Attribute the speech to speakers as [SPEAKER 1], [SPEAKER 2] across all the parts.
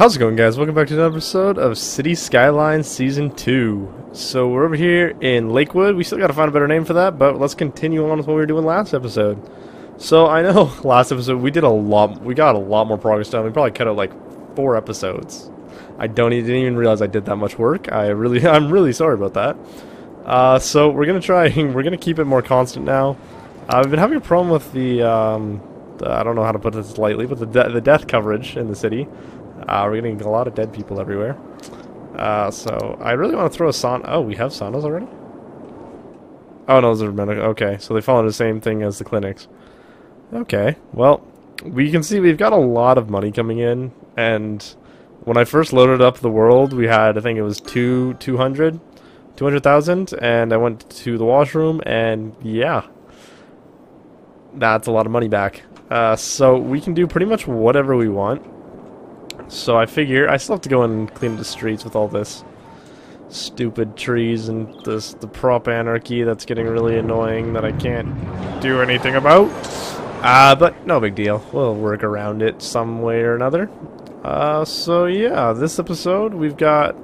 [SPEAKER 1] How's it going, guys? Welcome back to another episode of City Skylines Season 2. So we're over here in Lakewood. We still gotta find a better name for that, but let's continue on with what we were doing last episode. So I know last episode we got a lot more progress done. We probably cut out like 4 episodes. Didn't even realize I did that much work. I'm really sorry about that. So we're gonna keep it more constant now. I've been having a problem with the I don't know how to put this lightly, but the death coverage in the city. We're getting a lot of dead people everywhere. So I really want to throw a sauna. Oh, we have saunas already? Oh, no, those are medical. Okay, so they follow the same thing as the clinics. Okay, well, we can see we've got a lot of money coming in, and when I first loaded up the world, we had, I think it was 200,000, and I went to the washroom, and yeah, that's a lot of money back. So we can do pretty much whatever we want. So I figure I still have to go and clean the streets with all this stupid trees and the prop anarchy that's getting really annoying that I can't do anything about. But no big deal. We'll work around it some way or another. So yeah, this episode we've got,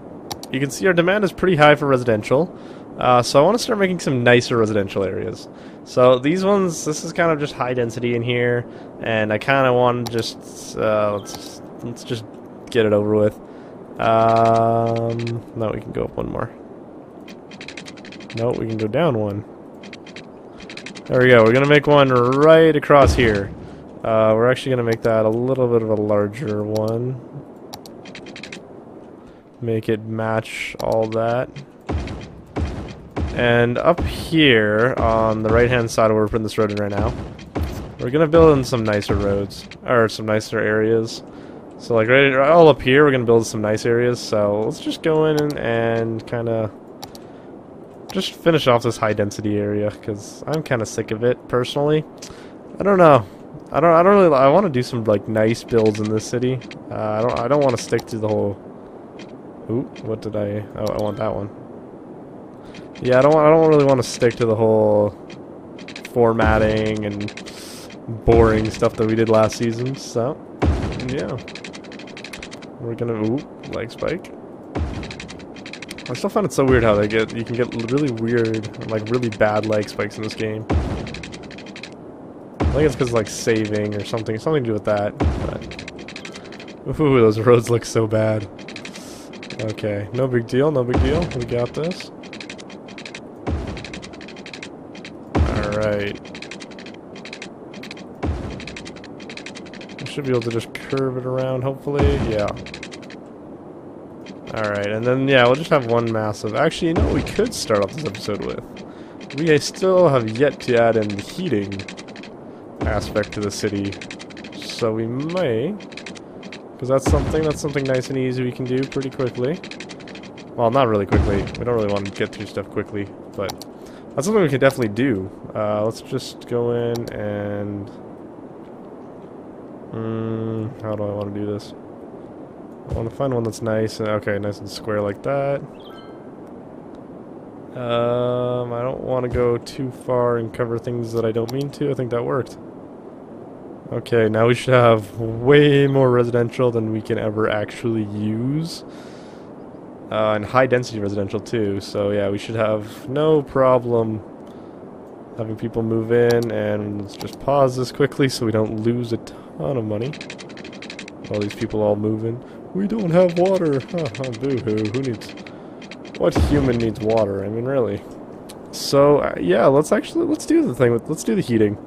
[SPEAKER 1] you can see our demand is pretty high for residential. So I want to start making some nicer residential areas. So these ones, this is kind of just high density in here, and I kind of want to just, let's just get it over with. No, we can go up one more. No, we can go down one. There we go. We're gonna make one right across here. We're actually gonna make that a little bit of a larger one. Make it match all that. And up here on the right hand side of where we're putting this road in right now, we're gonna build in some nicer roads, or some nicer areas. So like right all up here, we're gonna build some nice areas. So let's just go in and kind of just finish off this high density area, because I'm kind of sick of it personally. I don't know. I want to do some like nice builds in this city. I don't want to stick to the whole. Ooh, what did I? Oh, I want that one. Yeah, I don't really want to stick to the whole formatting and boring stuff that we did last season. So yeah. We're gonna, leg spike. I still find it so weird how you can get really weird, like really bad leg spikes in this game. I think it's because like saving or something to do with that. But, ooh, those roads look so bad. Okay, no big deal, no big deal. We got this. Alright. Should be able to just curve it around, hopefully. Yeah. Alright, and then, yeah, we'll just have one massive... Actually, you know what we could start off this episode with? We still have yet to add in the heating aspect to the city. So we may... Because that's something nice and easy we can do pretty quickly. Well, not really quickly. We don't really want to get through stuff quickly, but... That's something we can definitely do. Let's just go in and... how do I want to do this? I want to find one that's nice. Okay, nice and square like that. I don't want to go too far and cover things that I don't mean to. I think that worked. Okay, now we should have way more residential than we can ever actually use. And high density residential too. So yeah, we should have no problem having people move in, and let's just pause this quickly so we don't lose a ton of money. All these people all moving. We don't have water. Boo-hoo. Who needs... What human needs water? I mean, really. So, yeah, let's do the thing. Let's do the heating.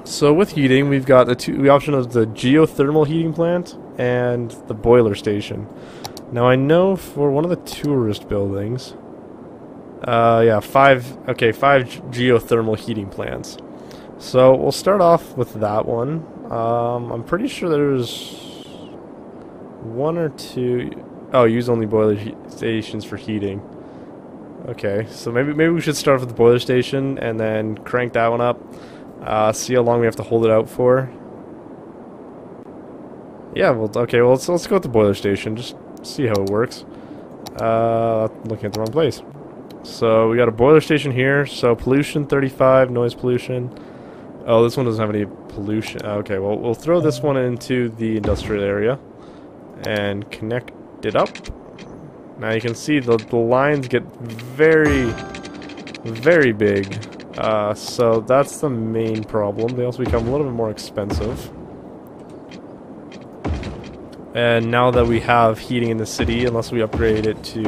[SPEAKER 1] So with heating, we've got the option of the geothermal heating plant and the boiler station. Now, I know for one of the tourist buildings... yeah, 5 geothermal heating plants. So we'll start off with that one. I'm pretty sure there's 1 or 2. Oh, use only boiler stations for heating. Okay, so maybe we should start with the boiler station and then crank that one up. See how long we have to hold it out for. Yeah, well, okay, well let's go with the boiler station. Just see how it works. Looking at the wrong place. So we got a boiler station here. So pollution 35, noise pollution. Oh, this one doesn't have any pollution. Okay, well, we'll throw this one into the industrial area. and connect it up. Now you can see the lines get very, very big. So that's the main problem. They also become a little bit more expensive. And now that we have heating in the city, unless we upgrade it to...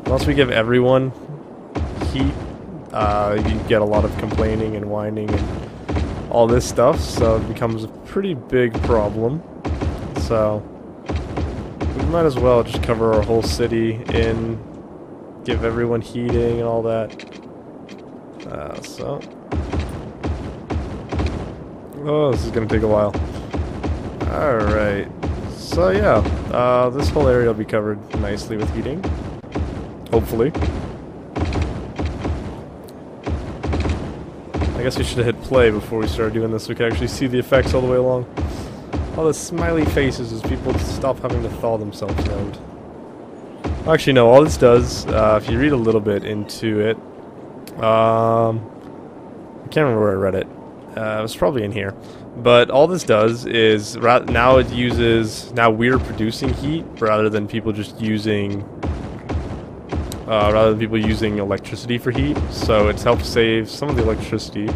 [SPEAKER 1] Unless we give everyone heat, you get a lot of complaining and whining and all this stuff, so it becomes a pretty big problem. So we might as well just cover our whole city in, give everyone heating and all that. Oh, this is gonna take a while. Alright. So yeah, this whole area will be covered nicely with heating. Hopefully. I guess we should have hit play before we started doing this so we could actually see the effects all the way along. All the smiley faces as people stop having to thaw themselves out. Actually no, all this does, if you read a little bit into it, I can't remember where I read it. It was probably in here. But all this does is, now we're producing heat rather than people just using, electricity for heat. So it's helped save some of the electricity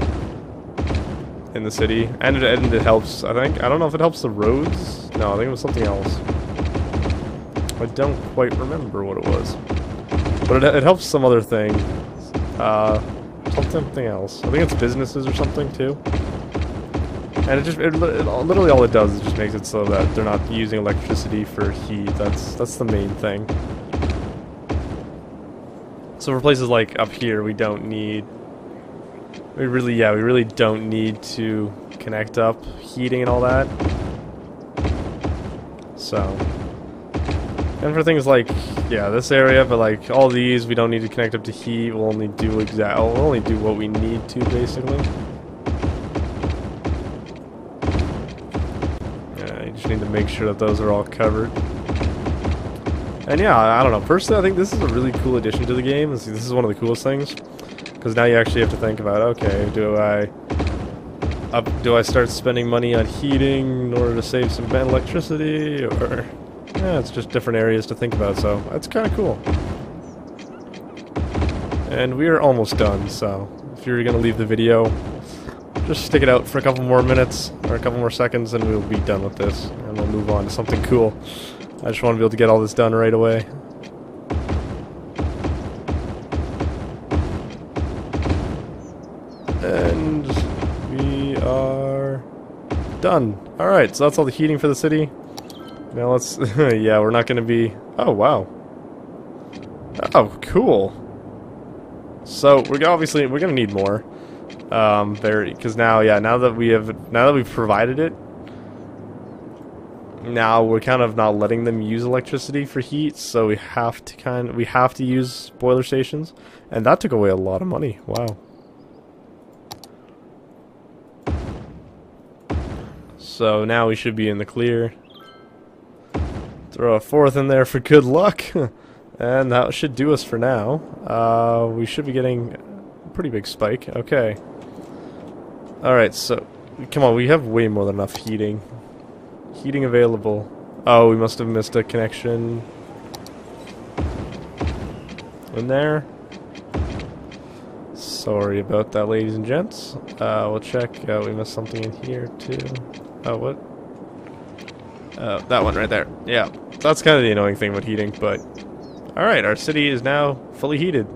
[SPEAKER 1] in the city. And it helps, I don't know if it helps the roads. No, I think it was something else. I don't quite remember what it was. But it helps some other thing. Something else. I think it's businesses or something too. And literally all it does is just makes it so that they're not using electricity for heat. That's the main thing. So for places like up here, we really don't need to connect up heating and all that. So, and for things like, yeah, this area, but like all these, we don't need to connect up to heat. We'll only do what we need to, basically. Yeah, you just need to make sure that those are all covered. And yeah, I don't know. Personally, I think this is a really cool addition to the game. This is one of the coolest things, because now you actually have to think about, okay, do I start spending money on heating in order to save some electricity, or yeah, it's just different areas to think about. So that's kind of cool. And we are almost done. So if you're gonna leave the video, just stick it out for a couple more minutes or a couple more seconds, and we'll be done with this, and we'll move on to something cool. I just want to be able to get all this done right away. And we are done. Alright, so that's all the heating for the city. Now let's... yeah, we're not going to be... Oh, wow. Oh, cool. So, we're going to need more. Because now that we've provided it, now we're kind of not letting them use electricity for heat, so we have to use boiler stations, and that took away a lot of money. Wow. So now we should be in the clear. Throw a fourth in there for good luck, and that should do us for now. We should be getting a pretty big spike. Okay. All right, so come on, we have way more than enough heating. Heating available. Oh, we must have missed a connection in there. Sorry about that, ladies and gents. We'll check. We missed something in here too. Oh, what? That one right there. Yeah, that's kind of the annoying thing with heating, but... Alright, our city is now fully heated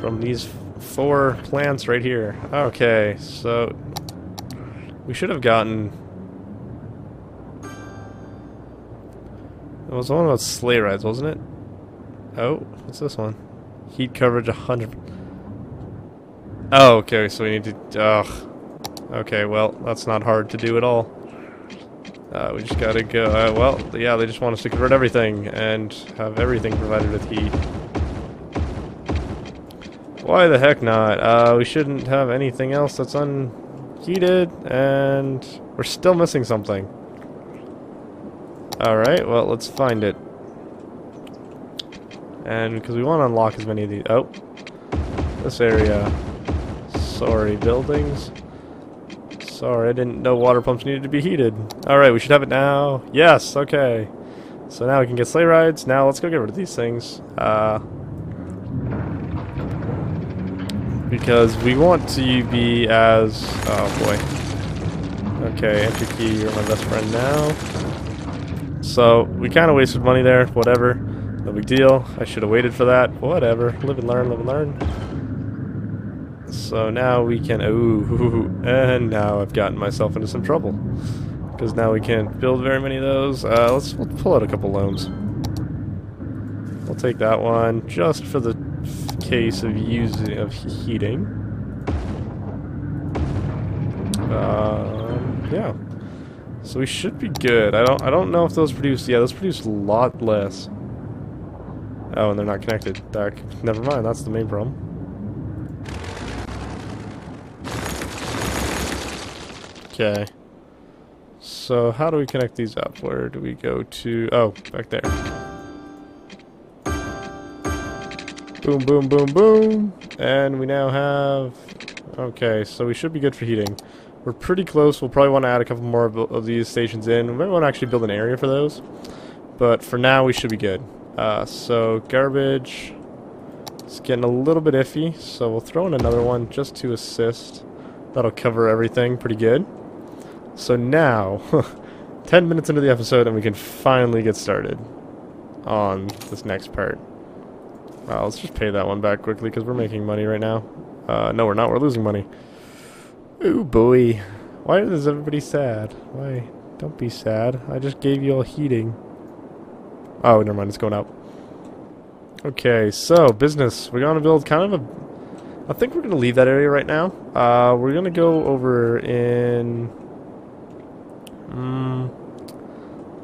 [SPEAKER 1] from these 4 plants right here. Okay, so... we should have gotten... It was the one about Sleigh Rides, wasn't it? Oh, what's this one? Heat coverage 100... Oh, okay, so we need to... Ugh. Okay, well, that's not hard to do at all. We just gotta go... well, yeah, they just want us to convert everything and have everything provided with heat. Why the heck not? We shouldn't have anything else that's unheated, and we're still missing something. Alright, well, let's find it. And because we want to unlock as many of these... Oh. This area. Sorry, buildings. Sorry, I didn't know water pumps needed to be heated. Alright, we should have it now. Yes, okay. So now we can get sleigh rides. Now let's go get rid of these things. Because we want to be as... Oh boy. Okay, TRKY, you're my best friend now. So, we kind of wasted money there. Whatever. No big deal. I should have waited for that. Whatever. Live and learn, live and learn. So now we can... Ooh, and now I've gotten myself into some trouble. Because now we can't build very many of those. Let's pull out a couple loans. We'll take that one just for the case of heating. Yeah. So we should be good. I don't know if those produce... Yeah, those produce a lot less. Oh, and they're not connected. Never mind, that's the main problem. Okay. So how do we connect these up? Where do we go to... Oh, back there. Boom, boom, boom, boom. And we now have... Okay, so we should be good for heating. We're pretty close. We'll probably want to add a couple more of these stations in. We might want to actually build an area for those. But for now, we should be good. So garbage. It's getting a little bit iffy. So we'll throw in another one just to assist. That'll cover everything pretty good. So now, 10 minutes into the episode, and we can finally get started on this next part. Let's just pay that one back quickly, because we're making money right now. No, we're not. We're losing money. Ooh, boy. Why is everybody sad? Why? Don't be sad. I just gave you all heating. Oh, never mind. It's going out. Okay, so, business. We're going to build kind of a... I think we're going to leave that area right now. We're going to go over in...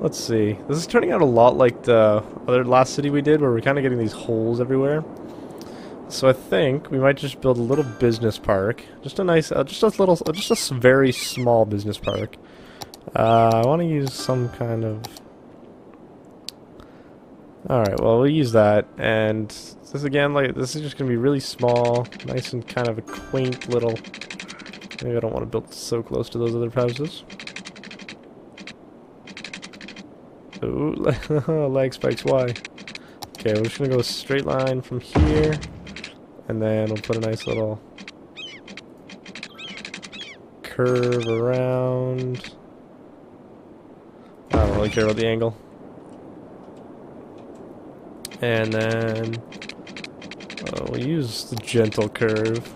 [SPEAKER 1] let's see. This is turning out a lot like the other last city we did, where we're kind of getting these holes everywhere. So I think we might just build a little business park, just a nice, just a very small business park. I want to use some kind of. All right, well we'll use that, and this again, like this is just gonna be really small, nice and kind of a quaint little. Maybe I don't want to build so close to those other houses. Ooh, lag spikes, why? Okay, we're just gonna go a straight line from here, and then we'll put a nice little curve around. I don't really care about the angle. And then we'll use the gentle curve.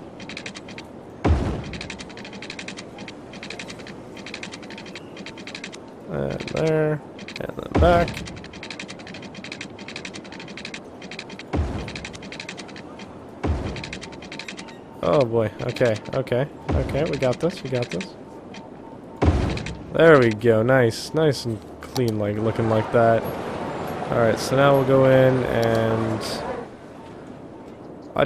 [SPEAKER 1] And there. And then back. Oh boy, okay, we got this, There we go, nice and clean, like, looking like that. Alright, so now we'll go in and... I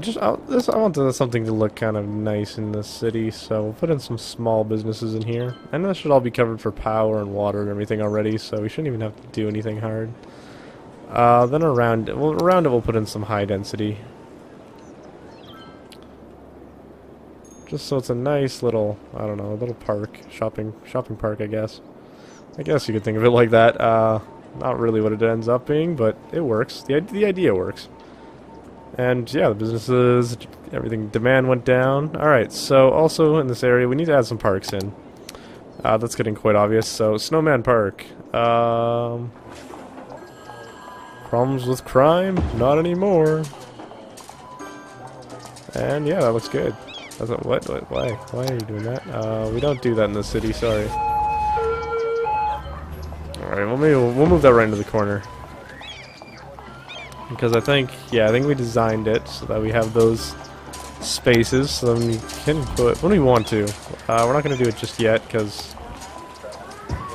[SPEAKER 1] want something to look kind of nice in this city, so we'll put in some small businesses in here. And this should all be covered for power and water and everything already, so we shouldn't even have to do anything hard. Then around it we'll put in some high density. Just so it's a nice little, I don't know, a little park, shopping park, I guess. I guess you could think of it like that. Not really what it ends up being, but it works. The idea works. And yeah, the businesses, everything, demand went down. Alright, so also in this area, we need to add some parks in. That's getting quite obvious. So, Snowman Park. Problems with crime? Not anymore. And yeah, that looks good. Why? Why are you doing that? We don't do that in the city, sorry. Alright, well maybe we'll move that right into the corner. Because I think we designed it so that we have those spaces, so then we can put, when we want to. We're not going to do it just yet, because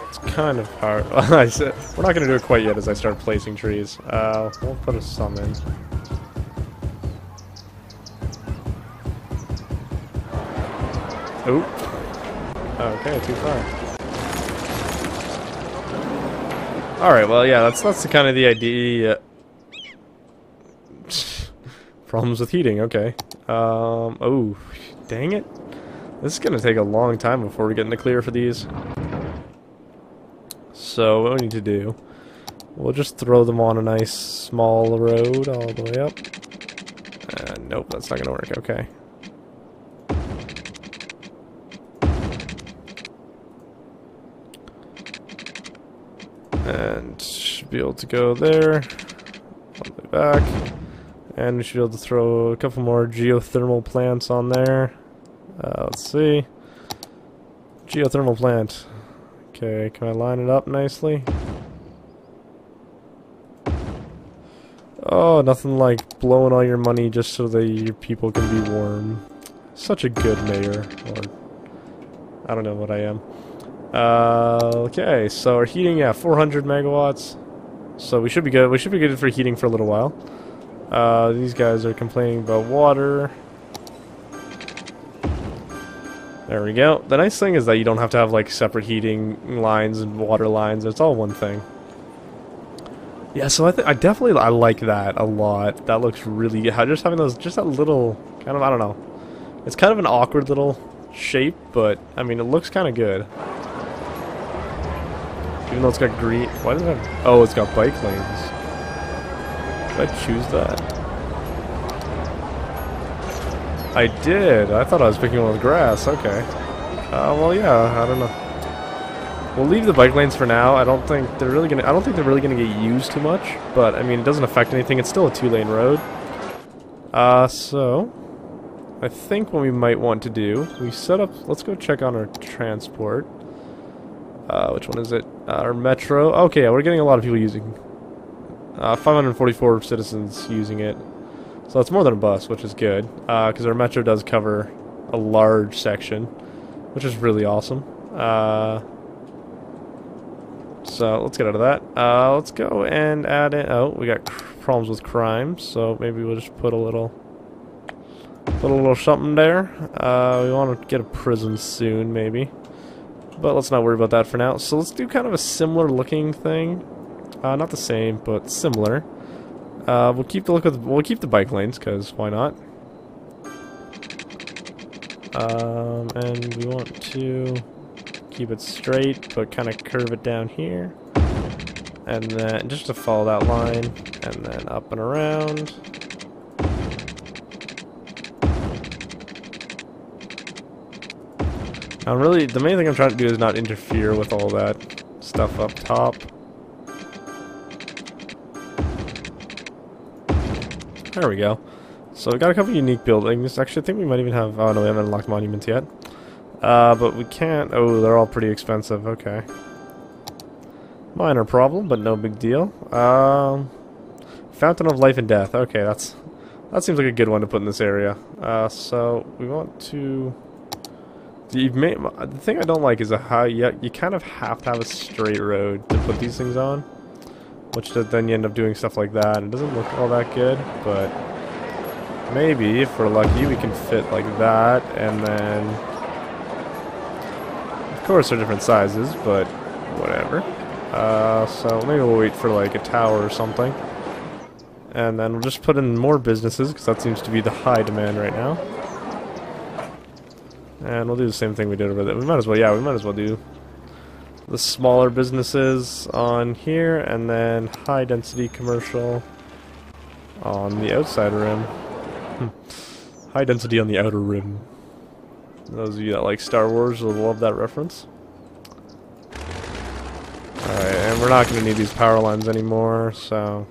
[SPEAKER 1] it's kind of hard. I said, we're not going to do it quite yet as I start placing trees. We'll put some in. Oop. Okay, too far. Alright, well yeah, that's the kind of the idea. Problems with heating, okay. Oh, dang it. This is gonna take a long time before we get in the clear for these. So what we need to do, we'll just throw them on a nice small road all the way up. Nope, that's not gonna work. Okay. And should be able to go there, all the way back, and we should be able to throw a couple more geothermal plants on there. Let's see, geothermal plant. Okay, can I line it up nicely? Oh, nothing like blowing all your money just so that your people can be warm. Such a good mayor, or I don't know what I am. Okay, so our heating, yeah, 400 megawatts. So we should be good. We should be good for heating for a little while. These guys are complaining about water. There we go. The nice thing is that you don't have to have like separate heating lines and water lines. It's all one thing. Yeah, so I definitely like that a lot. That looks really good. Just having those, just that little kind of, I don't know. It's kind of an awkward little shape, but I mean it looks kind of good. Even though it's got green. Why does it have... Oh, it's got bike lanes. Did I choose that? I did. I thought I was picking one with grass. Okay. Well, yeah. I don't know. We'll leave the bike lanes for now. I don't think they're really gonna. I don't think they're really gonna get used too much. But I mean, it doesn't affect anything. It's still a 2-lane road. So I think what we might want to do, we set up. Let's go check on our transport. Which one is it? Our metro. Okay, yeah, we're getting a lot of people using. 544 citizens using it. So that's more than a bus, which is good. Because our metro does cover a large section, which is really awesome. So let's get out of that. Let's go and add in. Oh, we got problems with crime, so maybe we'll just put a little something there. We want to get a prison soon, maybe. But let's not worry about that for now. So let's do kind of a similar looking thing. Not the same, but similar. We'll keep the bike lanes, because why not? And we want to keep it straight, but kind of curve it down here. And then just to follow that line, and then up and around. Really, the main thing I'm trying to do is not interfere with all that stuff up top. There we go. So we got a couple unique buildings. Actually, I think we might even have... Oh, no, we haven't unlocked monuments yet. But we can't... Oh, they're all pretty expensive. Okay. Minor problem, but no big deal. Fountain of Life and Death. Okay, that seems like a good one to put in this area. So we want to... The thing I don't like is how you kind of have to have a straight road to put these things on. Which then you end up doing stuff like that. It doesn't look all that good, but maybe, if we're lucky, we can fit like that, and then... Of course they're different sizes, but whatever. So maybe we'll wait for like a tower or something. And then we'll just put in more businesses, because that seems to be the high demand right now. And we'll do the same thing we did over there. We might as well do the smaller businesses on here, and then high density commercial on the outside rim. High density on the outer rim. Those of you that like Star Wars will love that reference. Alright, and we're not going to need these power lines anymore, so...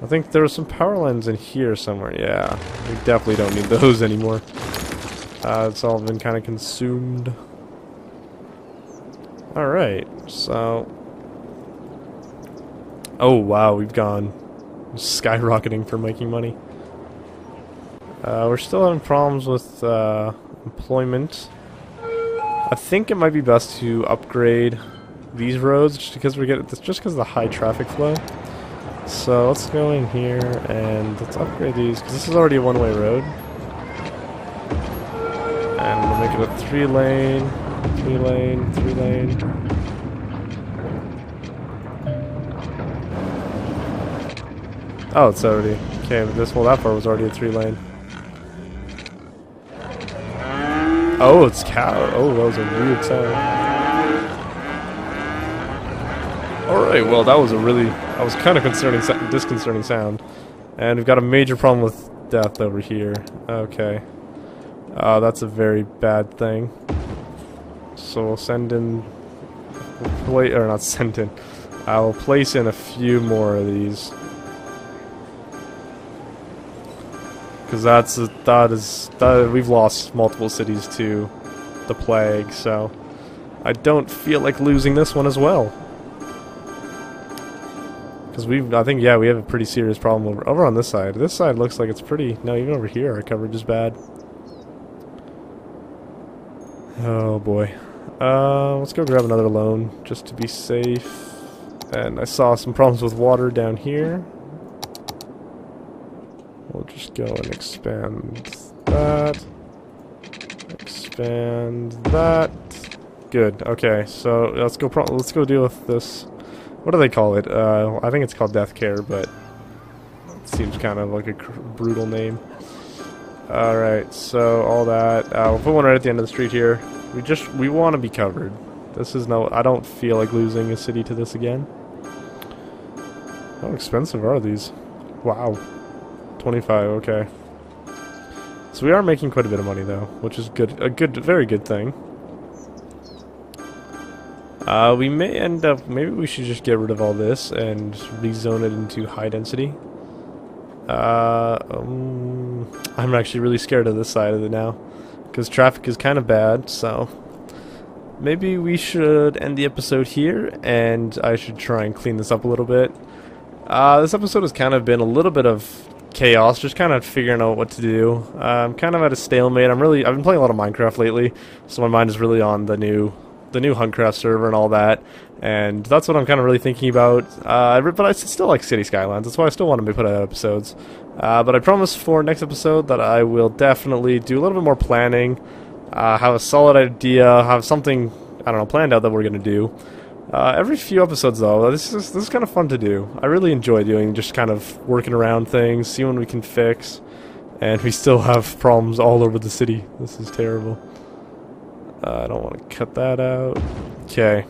[SPEAKER 1] I think there were some power lines in here somewhere. Yeah, we definitely don't need those anymore. It's all been kind of consumed. Alright, so... Oh wow, we've gone skyrocketing for making money. We're still having problems with employment. I think it might be best to upgrade these roads just because of the high traffic flow. So let's go in here and let's upgrade these, because this is already a one-way road. And we'll make it a 3-lane, 3-lane, 3-lane. Oh, it's already... Okay, but that part was already a 3-lane. Oh, it's cow. Oh, that was a weird sound. Alright, well, that was kind of disconcerting sound. And we've got a major problem with death over here. Okay. That's a very bad thing. So we'll send in... or not send in. I'll place in a few more of these. Because we've lost multiple cities to the plague, so I don't feel like losing this one as well. Because I think, yeah, we have a pretty serious problem over on this side. This side looks like it's pretty... No, even over here our coverage is bad. Oh boy. Let's go grab another loan, just to be safe. And I saw some problems with water down here. We'll just go and expand that. Expand that. Good. Okay, so let's go deal with this. What do they call it? I think it's called Death Care, but it seems kind of like a brutal name. Alright, so all that. We'll put one right at the end of the street here. We want to be covered. This is I don't feel like losing a city to this again. How expensive are these? Wow. 25, okay. So we are making quite a bit of money though, which is good. Very good thing. We may end up, maybe we should just get rid of all this and rezone it into high density. I'm actually really scared of this side of it now, because traffic is kind of bad, so maybe we should end the episode here, and I should try and clean this up a little bit. This episode has kind of been a little bit of chaos, just kind of figuring out what to do. I'm kind of at a stalemate. I've been playing a lot of Minecraft lately, so my mind is really on the new Huntcraft server and all that, and that's what I'm kind of really thinking about. But I still like City Skylines. That's why I still want to put out episodes. But I promise for next episode that I will definitely do a little bit more planning, have a solid idea, have something, I don't know, planned out that we're gonna do. Every few episodes though, this is kind of fun to do. I really enjoy doing, just kind of working around things, see what we can fix, and we still have problems all over the city. This is terrible. I don't want to cut that out. Okay.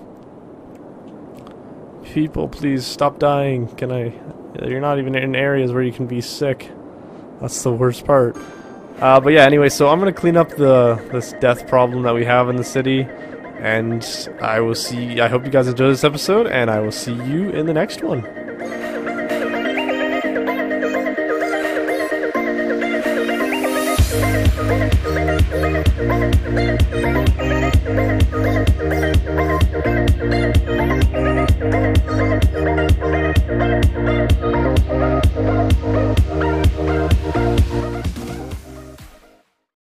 [SPEAKER 1] People, please stop dying. You're not even in areas where you can be sick. That's the worst part. But yeah, anyway, so I'm gonna clean up this death problem that we have in the city, and I hope you guys enjoy this episode, and I will see you in the next one.